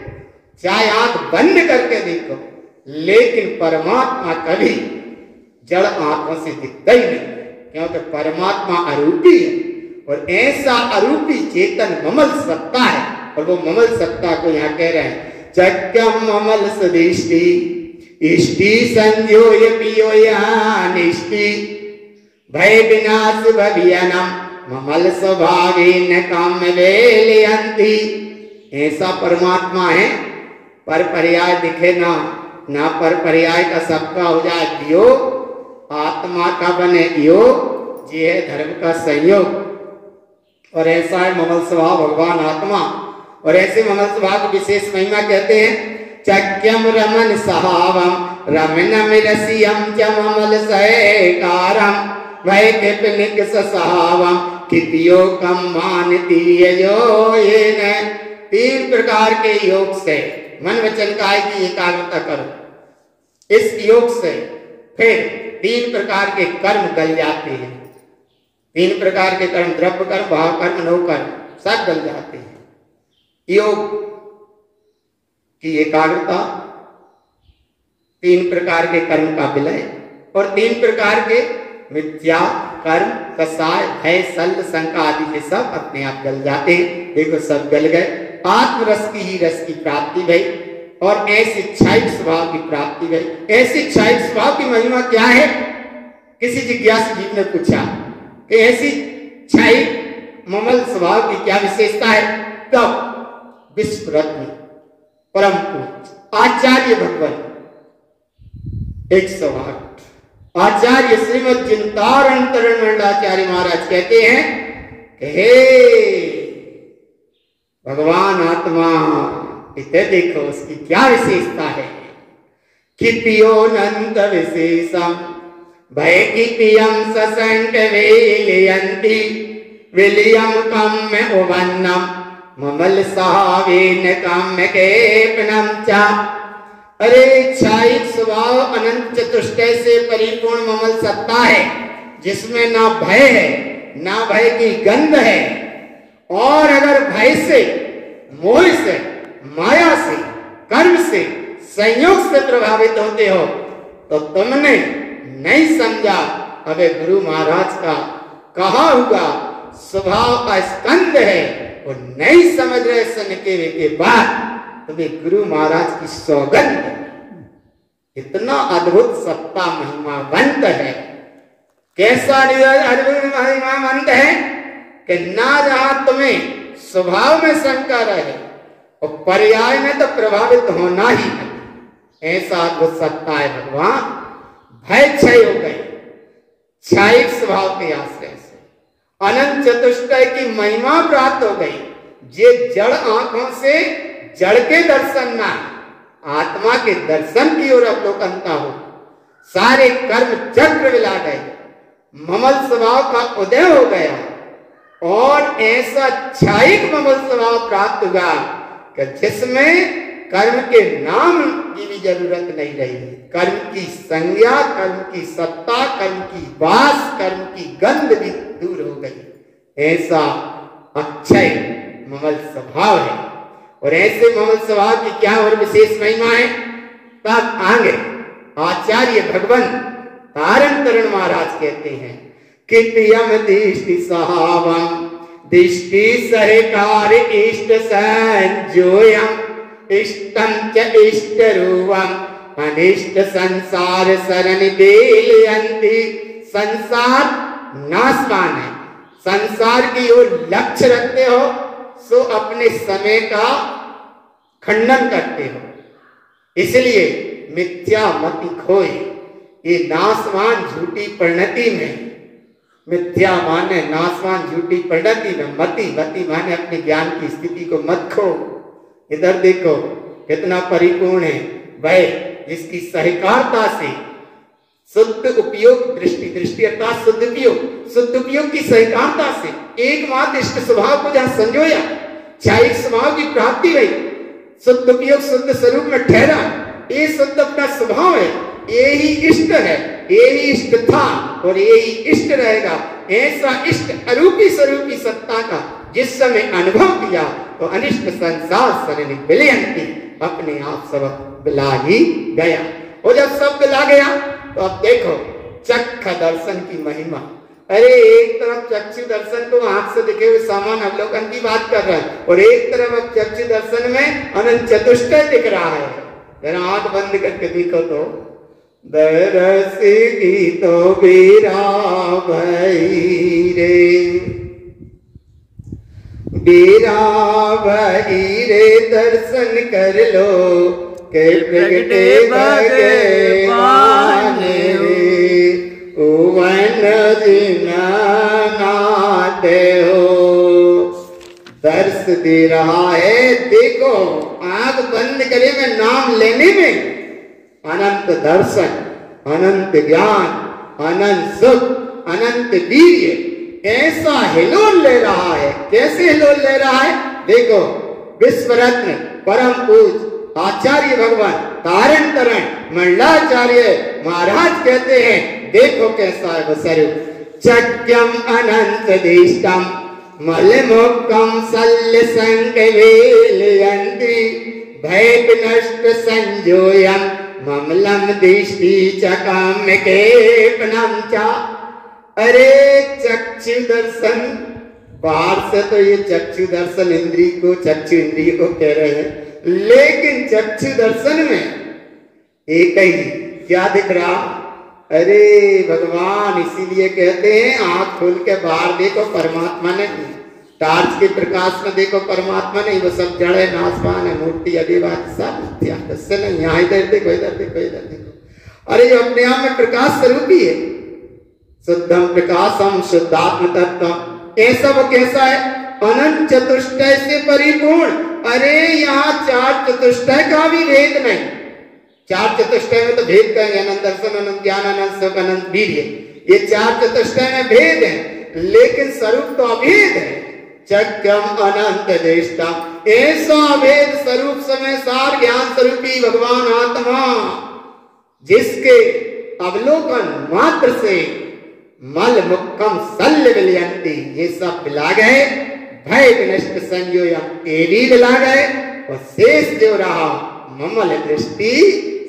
चाहे आंख बंद करके देखो, लेकिन परमात्मा कभी जड़ आंखों से दिखता ही नहीं, क्योंकि परमात्मा अरूपी है। और ऐसा अरूपी चेतन ममल सत्ता है, और वो ममल सत्ता को यहाँ कह रहे हैं। चक्यम ममल सदिष्टि इष्टि संयोय पियोयानिष्टि भय विनाश भवियनम ममल स्वभावेन काम्य वेलयन्ति। ऐसा परमात्मा है, पर पर्याय दिखे ना पर पर्याय का सबका हो जाए वियोग, आत्मा का बने योग, ये है धर्म का संयोग। और ऐसा है ममल स्वभाव भगवान आत्मा। और ऐसे ममल स्वभाव की विशेष महिमा कहते हैं। चक्यम रमन सहावम रमन रसियम च ममल सहकारम वैकिपनिक सहावम कितयोकम मानती यो ये। तीन प्रकार के योग से मन वचन काय की एकाग्रता करो। इस योग से फिर तीन प्रकार के कर्म गल जाते हैं। तीन प्रकार के कर्म, द्रव्य कर्म, भाव कर्म, नो कर्म, सब गल जाते हैं। योग की एकाग्रता, तीन प्रकार के कर्म का विलय और तीन प्रकार के मिथ्या कर्म, कसाय, भय, शल्य, शंका आदि के सब अपने आप गल जाते हैं। देखो सब गल गए। आत्मरस की ही रस की प्राप्ति भई और ऐसी क्षायिक स्वभाव की प्राप्ति भई। ऐसी क्षायिक स्वभाव की महिमा क्या है? किसी जिज्ञासु जीव ने पूछा कि ऐसी क्षायिक ममल स्वभाव की क्या विशेषता है? तब विश्व रत्न परम पूज्य आचार्य भगवान 108 आचार्य श्रीमद चिंतारंतरण मंडलाचार्य महाराज कहते हैं कि हे भगवान आत्मा, इसे देखो उसकी क्या विशेषता है कि पियोनंत विशेषम भय की पियम ससंग वेलियंती विलियम काम्य उवन्नम ममल सावेन काम्य केपनम चा। अरे इच्छाइक स्वभाव अनंत चतुष्टय से परिपूर्ण ममल सत्ता है, जिसमें ना भय है, ना भय की गंध है। और अगर भय से, मोह से, माया से, कर्म से, संयोग से प्रभावित होते हो तो तुमने नहीं समझा। अबे गुरु महाराज का कहा हुआ स्वभाव का स्कंद है, वो नहीं समझ रहे। सुन के बाद तुम्हें गुरु महाराज की सौगंध, इतना अद्भुत सत्ता महिमावंत है। कैसा अद्भुत महिमावंत है कि ना जहां तुम्हें स्वभाव में शंका रहे और पर्याय में तो प्रभावित होना ही है, ऐसा अद्भुत सत्ता है भगवान। भय क्षय हो गए क्षयिक स्वभाव के आश्रय से, अनंत चतुष्टय की महिमा प्राप्त हो गई। जे जड़ आंखों से जड़ के दर्शन ना, आत्मा के दर्शन की ओर अवलोकनता हो। सारे कर्म चक्र मिला गए, ममल स्वभाव का उदय हो गया और ऐसा क्षयिक ममल स्वभाव प्राप्त हुआ कि जिसमें कर्म के नाम की भी जरूरत नहीं रही। कर्म की संज्ञा, कर्म की सत्ता, कर्म की वास, कर्म की गंध भी दूर हो गई। ऐसा अक्षय ममल स्वभाव है। और ऐसे ममल स्वभाव की क्या और विशेष महिमा है, तब आगे आचार्य भगवान तारण महाराज कहते हैं कि प्रियम दृष्टि सहावम दृष्टि सहकार इष्ट संजोयम इष्टम च इष्ट रूपम अनिष्ट संसार शरण देलयन्ति। संसार नाशवान है, संसार की ओर लक्ष्य रखते हो सो अपने समय का खंडन करते हो, इसलिए मिथ्या मति खोए। ये नाशवान झूठी परिणति में, मिथ्या माने नाशवान झूठी परिणति में मति, मति माने अपने ज्ञान की स्थिति को मत खो। इधर देखो कितना परिपूर्ण है वह, जिसकी सहकारता से शुद्ध उपयोग दृष्टि, दृष्टि अर्थात शुद्ध उपयोग, शुद्ध उपयोग की सहकारता से एकमात्र इष्ट स्वभाव को जहां संजोया, क्षयिक स्वभाव की प्राप्ति हुई, शुद्ध उपयोग शुद्ध स्वरूप में ठहरा। ये शुद्ध अपना स्वभाव है, ये ही इष्ट है, ये ही इष्ट था और ये ही इष्ट रहेगा। ऐसा इष्ट अरूपी स्वरूपी सत्ता का जिस समय अनुभव किया तो अनिष्ट संसार शरण विलयन्ति, अपने आप सब बिला ही गया। और जब सब बिला गया तो अब देखो चक्ष दर्शन की महिमा। अरे एक तरफ चक्षु दर्शन को आंख से दिखे हुए सामान अवलोकन की बात कर रहा है और एक तरफ अब चक्षु दर्शन में अनंत चतुष्टय दिख रहा है। जरा आंख बंद करके देखो तो दरस की तो बीरा भई रे, बीरा भई रे दर्शन कर लो के प्रगटे भगवान रे, उवन जिना नाते हो। दर्श दे रहा है, देखो आंख बंद करे में नाम लेने में अनंत दर्शन, अनंत ज्ञान, अनंत सुख, अनंत वीर्य ऐसा हिलोल ले रहा है। कैसे हिलोल ले रहा है देखो, विश्व रत्न परम पूज आचार्य भगवान तारण मंडलाचार्य महाराज कहते हैं, देखो कैसा है वो स्वरूप। चक्यम अनंत दिष्टम मलमुक्कम शल्य संग वेलयन्ति, भय विनष्ट संजोयम ममलम दृष्टि च काम्य केपनम चा। अरे चक्षु दर्शन, बाहर से तो ये चक्षु दर्शन इंद्रिय को, चक्षु इंद्रिय को कह रहे हैं, लेकिन चक्षु दर्शन में एक ही क्या दिख रहा? अरे भगवान, इसीलिए कहते हैं आंख खोल के बाहर देखो, परमात्मा नहीं टार्च के प्रकाश में देखो परमात्मा नहीं, वो सब जड़ है, नाशवान है, मूर्ति अभिवाद सब मिथ्या, उससे नहीं। यहाँ इधर देखो, इधर देखो, इधर देखो, अरे ये अपने आप में प्रकाश स्वरूप ही है। शुद्धम प्रकाशम शुद्धात्म तत्व। ऐसा वो कैसा है? अनंत चतुष्टय से परिपूर्ण। अरे यहाँ चार चतुष्टय का भी भेद नहीं। चार चतुष्टय में तो भेद कहेंगे, अनंत दर्शन, अनंत ज्ञान, अनंत सुख, अनंत वीर्य, ये चार चतुष्टय में भेद है, लेकिन स्वरूप तो अभेद है। चक्रम अनंत देष्टम, ऐसा भेद स्वरूप समय सार ज्ञान स्वरूपी भगवान आत्मा, जिसके अवलोकन मात्र से मल मुक्कम शल्य विलयंती, ये सब मिला गए, भय विनष्ट संयोयम ये भी मिला गए, और शेष जो रहा ममल दृष्टि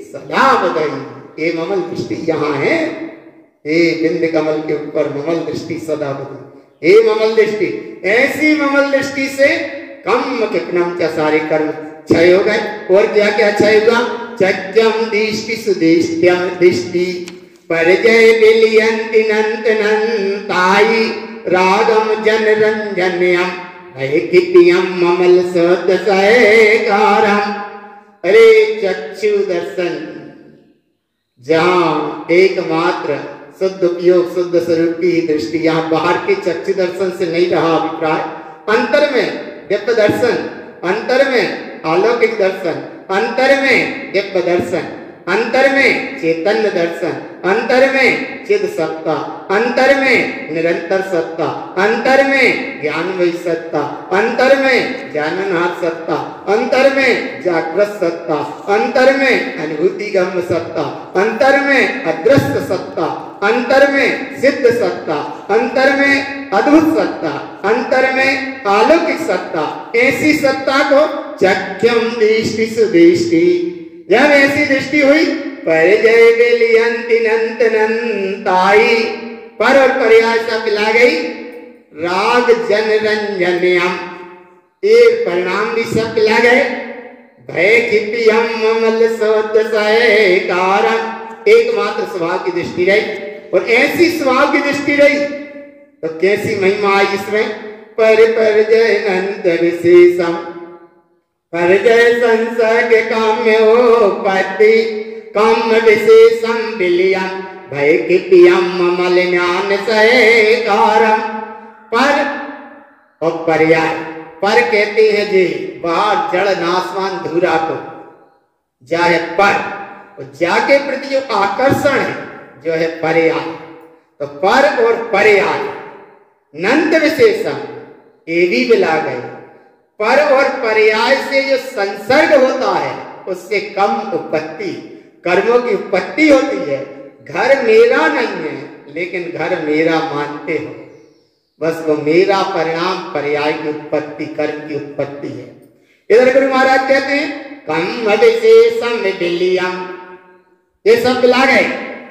सदा बदई। ये ममल दृष्टि यहाँ है, ये बिंद कमल के ऊपर ममल दृष्टि सदा बदई। ये ममल दृष्टि, ऐसी ममल दृष्टि से कम कितनम च सारे कर्म क्षय हो गए। और क्या क्या क्षय हुआ? चक्यम दृष्टि सुदृष्ट्यम दृष्टि परजय विलियंति नंत नंताई रागम जन रंजन्यम भयकित्यम ममल सदसयकारम। अरे चक्षु दर्शन, जहाँ एकमात्र शुद्ध उपयोग शुद्ध स्वरूप की दृष्टि, यहाँ बाहर के चक्षु दर्शन से नहीं रहा अभिप्राय। अंतर में दिव्य दर्शन, अंतर में अलौकिक दर्शन, अंतर में दिव्य दर्शन, अंतर में चैतन्य दर्शन, अंतर में चिद सत्ता, अंतर में निरंतर सत्ता, अंतर में ज्ञानमयी सत्ता, अंतर में जाननहार सत्ता, अंतर में जागृत सत्ता, अंतर में अनुभूतिगम्य सत्ता, अंतर में अदृश्य सत्ता, अंतर में सिद्ध सत्ता, अंतर में अद्भुत सत्ता, अंतर में अलौकिक सत्ता। ऐसी सत्ता को चक्षम दृष्टि सुदृष्टि, जब ऐसी दृष्टि हुई, परिजय विलियंति नंत नंताई, पर और पर्याय सब मिला गई, राग जन रंजन्यम, एक परिणाम भी सब मिला गए, भय किपियम ममल सदसयकारम, एकमात्र स्वभाव की दृष्टि रही। और ऐसी स्वभाव की दृष्टि रही तो कैसी महिमा आई इसमें? परिजय नंद विशेषम, परिजय संसर्ग काम्योपत्ति काम विशेषम विलियम भय किपियम ममल ज्ञान सयकारम। पर और पर्याय, पर कहते हैं जी बाहर जड़ नाशवान धूरा को, जा है पर, और जा के प्रति जो आकर्षण है जो है पर्याय। तो पर और पर्याय नंद विशेषम ये भी मिला गए। पर और पर्याय से जो संसर्ग होता है उससे कम उत्पत्ति, कर्मों की उत्पत्ति होती है। घर मेरा नहीं है लेकिन घर मेरा मानते हो, बस वो मेरा परिणाम पर्याय की उत्पत्ति, कर्म की उत्पत्ति है। इधर गुरु महाराज कहते हैं कम विशेषम विलियम, ये सब मिला गए,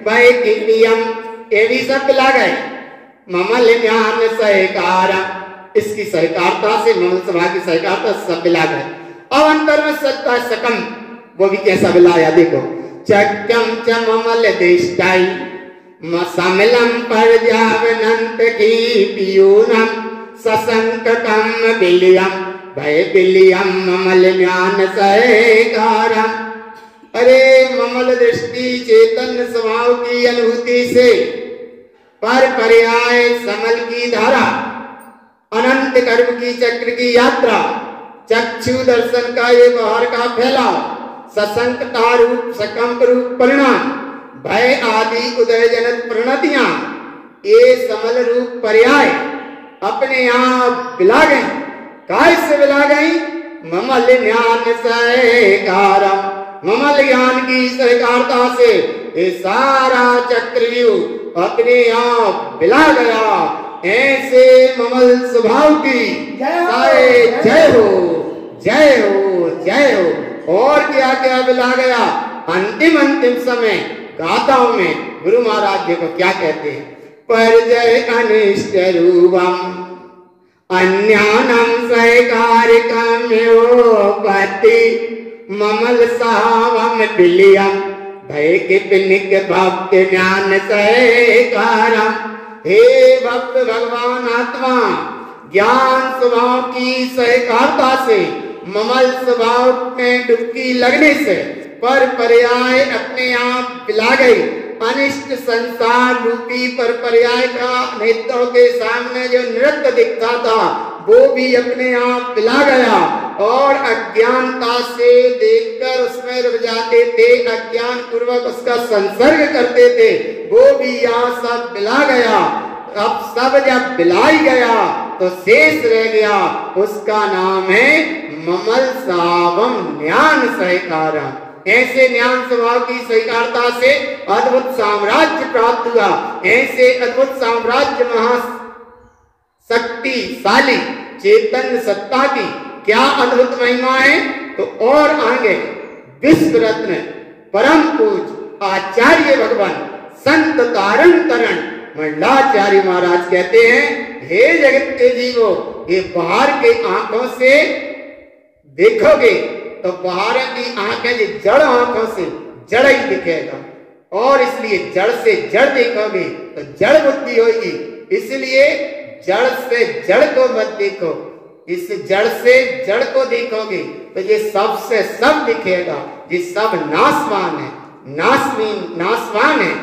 वह नियम ये भी सब मिला गए, ममल ज्ञान सहकारम, इसकी सहकारता से ममल सभा की सहकारता सब मिला गए। अब अंतर में सत्ता सकम, वो भी कैसा मिलाया देखो, चक्कम च ममल देष्टाई समलम परजावनंत की पियूनम ससंकटम विलियम भय विलियम ममल ज्ञान सहकारम। अरे ममल दृष्टि चेतन स्वभाव की अनुभूति से पर पर्याय समल की धारा, अनंत कर्म की चक्र की यात्रा, चक्षु दर्शन का ये बाहर का फैलाव, ससंकता रूप सकंप रूप परिणाम, भय आदि उदय जनक प्रणतियां, ये समल रूप पर्याय अपने आप मिला गए। काय से मिला गई? ममल ज्ञान सहकारम, ममल ज्ञान की सहकारता से ये सारा चक्रव्यूह अपने आप मिला गया। ऐसे ममल स्वभाव की जय हो, जय हो, जय हो। और क्या क्या मिला गया? अंतिम समय गाथाओं में गुरु महाराज जी को क्या कहते हैं? परजय अनिष्ट रूपम अन्यानम सहकारिकम योपति ममल सावम विलियम भय किपनिक भक्त ज्ञान सहकारम। हे भक्त भगवान आत्मा, ज्ञान स्वभाव की सहकारिता से ममल स्वभाव में डुबकी लगने से पर पर्याय अपने आप पिला गई। अनिष्ट संसार रूपी पर पर्याय का नेत्रों के सामने जो नृत्य दिखता था वो भी अपने आप पिला गया और अज्ञानता से देखकर उसमें रुक जाते थे, अज्ञान पूर्वक उसका संसर्ग करते थे, वो भी यहाँ सब पिला गया। अब सब जब पिलाई गया तो शेष रह गया, उसका नाम है ममल सावम ज्ञान सहकारम। ऐसे ज्ञान स्वभाव की सहकारिता से अद्भुत साम्राज्य प्राप्त हुआ। ऐसे अद्भुत साम्राज्य महाशक्तिशाली चैतन्य सत्ता की क्या अद्भुत महिमा है। तो और आगे विश्व रत्न परम पूज आचार्य भगवान संत तारण तरण मंडलाचार्य महाराज कहते हैं, हे जगत के जीवो, ये बाहर के आंखों से देखोगे तो बाहर की आंखें जो जड़ आंखों से जड़ ही दिखेगा, और इसलिए जड़ से जड़ देखोगे तो जड़ बुद्धि होगी। इसलिए जड़ से जड़ को मत देखो, इस जड़ से जड़ को देखोगे तो ये सब से सब दिखेगा। ये सब नाशवान है, नाशवान है,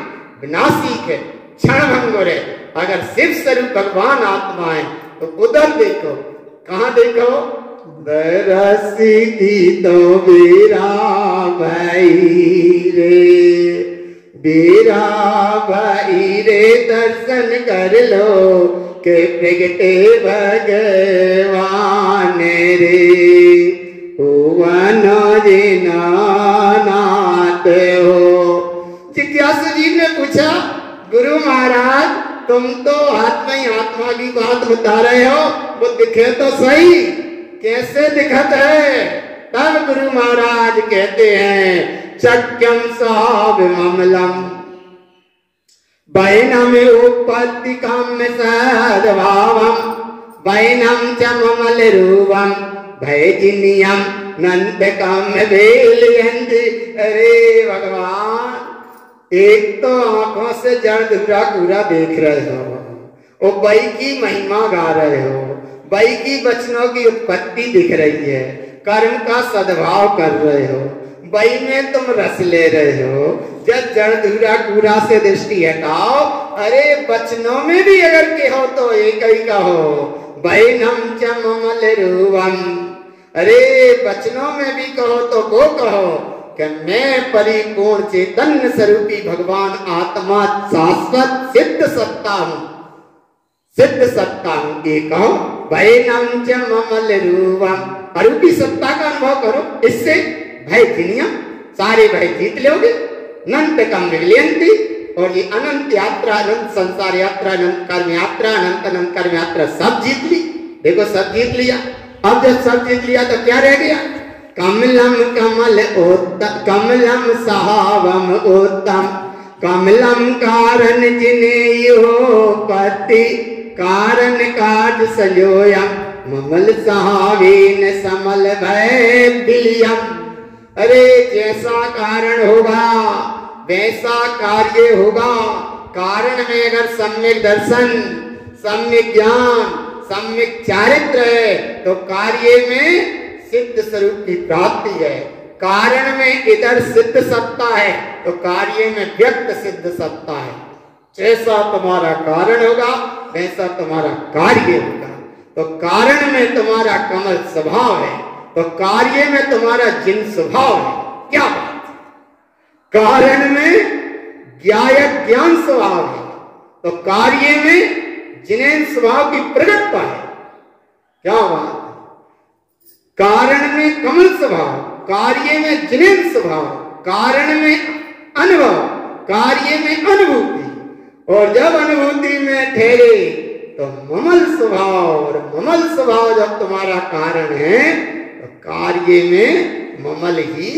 विनाशिक है, क्षणभंगुर है। अगर शिव स्वरूप भगवान आत्मा है तो उधर देखो, कहाँ देखो, दरसी तो बीरा भाई रे दर्शन कर लो के प्रगटे भगवान रे नाथ हो। जिज्ञासु जी ने पूछा, गुरु महाराज तुम तो आत्मा ही आत्मा की बात बता रहे हो, वो दिखे तो सही, कैसे दिखत है। तब गुरु महाराज कहते हैं, चक्यम साब ममलम वैनम उपत्ति काम्य सद्भावम वैनम च ममल रूपम भैजिनियम नंद काम्य वेलयंद। अरे भगवान, एक तो आंखों से जड़ धुरा पूरा देख रहे हो, और बई की महिमा गा रहे हो, बई की वचनों की उत्पत्ति दिख रही है, कर्म का सद्भाव कर रहे हो, बई में तुम रस ले रहे हो। जब जड़ धूरा कूड़ा से दृष्टि हटाओ, अरे वचनों में भी अगर कहो तो एक ही कहो, वैनम च ममल रूपम। अरे वचनों में भी कहो तो वो कहो कि मैं परिपूर्ण चैतन्य स्वरूपी भगवान आत्मा शाश्वत सिद्ध सत्ता हूँ, सिद्ध सत्ता हूँ, ये कहो। वैनम च ममल रूपम, अरूपी सत्ता का अनुभव करो, इससे भय जिनिया सारे भय जीत लोगे। अनंत कम विलयंती, और ये अनंत यात्रा, अनंत संसार यात्रा, अनंत कर्म यात्रा, अनंत कर्म यात्रा सब जीत ली। देखो सब जीत लिया। अब जब सब जीत लिया तो क्या रह गया, कमलम कमल कमलम सहावम उत्तम कमलम कारण जिनेयो पति कारण काज सजोयम ममल सहावीन समल भय बिलियम। अरे जैसा कारण होगा वैसा कार्य होगा। कारण में अगर सम्यक दर्शन, सम्यक ज्ञान, सम्यक चारित्र है तो कार्य में सिद्ध स्वरूप की प्राप्ति है। कारण में इधर सिद्ध सत्ता है तो कार्य में व्यक्त सिद्ध सत्ता है। जैसा तुम्हारा कारण होगा वैसा तुम्हारा कार्य होगा। तो कारण में तुम्हारा कमल स्वभाव है तो कार्य में तुम्हारा जिन स्वभाव है। क्या बात, कारण में ज्ञायक ज्ञान स्वभाव है तो कार्य में जिनेन स्वभाव की प्रकटता है। क्या बात, कारण में कमल स्वभाव, कार्य में जिनेन स्वभाव, कारण में अनुभव, कार्य में अनुभूति, और जब अनुभूति में ठहरे तो ममल स्वभाव, और ममल स्वभाव जब तुम्हारा कारण है तो कार्य में ममल ही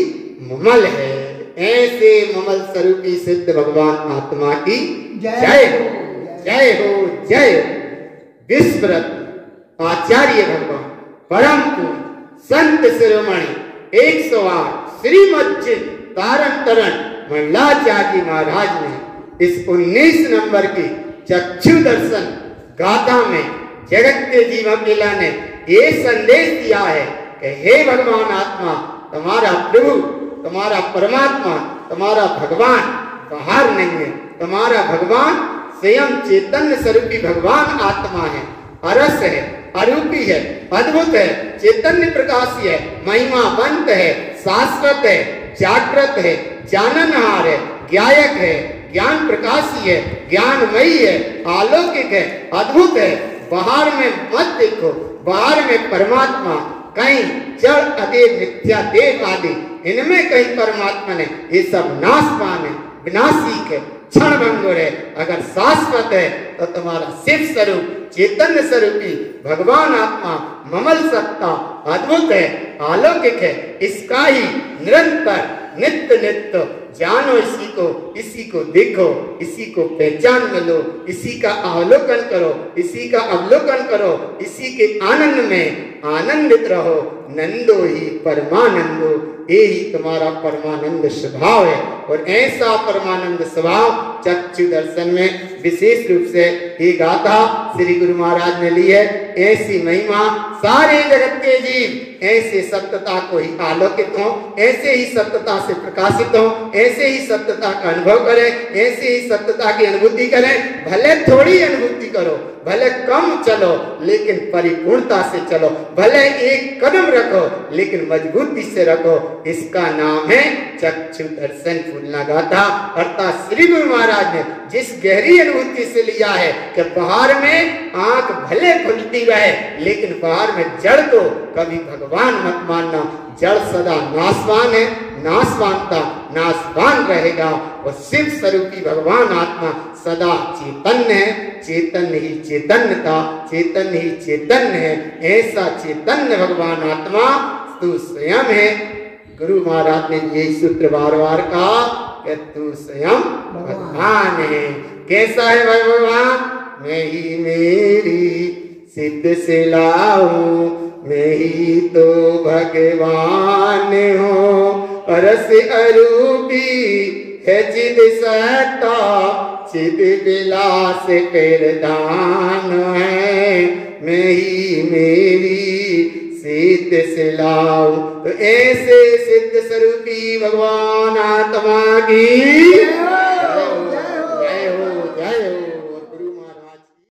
ममल है। ऐसे ममल स्वरूपी सिद्ध भगवान आत्मा की जय हो, जय हो, जय हो। विश्वरत्न आचार्य भगवान परम पूज्य संत शिरोमणि 108 श्रीमज्जिद तारण तरण मंडलाचार्य महाराज ने इस 19 नंबर की चक्षु दर्शन गाथा में जगत के जीव अकेला ने ये संदेश दिया है कि हे भगवान आत्मा, तुम्हारा प्रभु, तुम्हारा परमात्मा, तुम्हारा भगवान बाहर नहीं है। तुम्हारा भगवान स्वयं चैतन्य स्वरूपी भगवान आत्मा है, अरस है, अरूपी है, अद्भुत है, चैतन्य प्रकाशी है, महिमावंत है, शाश्वत है, जागृत है, जाननहार है, ज्ञायक है, ज्ञान प्रकाशी है, ज्ञानमयी है, अलौकिक है, अद्भुत है। बाहर में मत देखो, बाहर में परमात्मा, कहीं जड़ अदेव मिथ्या देव आदि, इनमें कहीं परमात्मा ने, ये सब नाशवान है, विनाशिक है, क्षण भंगुर है। अगर शाश्वत है तो तुम्हारा शिव स्वरूप, चैतन्य स्वरूपी भगवान आत्मा ममल सत्ता अद्भुत है, अलौकिक है। इसका ही निरंतर नित्य नित्य जानो, इसी को देखो, इसी को पहचान में लो, इसी का अवलोकन करो, इसी का अवलोकन करो, इसी के आनंद में आनंदित रहो। नंदो ही परमानंदो, ये ही तुम्हारा परमानंद स्वभाव है। और ऐसा परमानंद स्वभाव चक्षु दर्शन में विशेष रूप से ये गाथा श्री गुरु महाराज ने ली है। ऐसी महिमा सारे जगत के जीव ऐसे सत्यता को ही आलोकित हो, ऐसे ही सत्यता से प्रकाशित हो, ऐसे ही सत्यता का अनुभव करें, ऐसे ही सत्यता की अनुभूति करें। भले थोड़ी अनुभूति करो, भले कम चलो, लेकिन परिपूर्णता से चलो। भले एक कदम रखो, लेकिन मजबूती से रखो। इसका नाम है चक्षु दर्शन फूलना गाथा। अर्थात श्री गुरु महाराज ने जिस गहरी अनुभूति से लिया है कि बाहर में आंख भले खुलती रहे, लेकिन बाहर में जड़ को कभी भगवान मत मानना। जड़ सदा नाशवान है, नाशवानता नाशवान रहेगा। और शिव स्वरूपी भगवान आत्मा सदा चैतन्य है, चैतन्य ही चैतन्यता, चैतन्य ही चैतन्य है। ऐसा चैतन्य भगवान आत्मा तू स्वयं है। गुरु महाराज ने ये सूत्र बार बार कहा कि तू स्वयं भगवान है। कैसा है भगवान? मैं ही मेरी सिद्ध से लाऊं, मैं ही तो भगवान हूँ। रस अरूपी है चिद सत्ता, चिद विलास प्रधान है। मैं ही मेरी सिद्ध से लाऊं। तो ऐसे सिद्ध स्वरूपी भगवान आत्मा की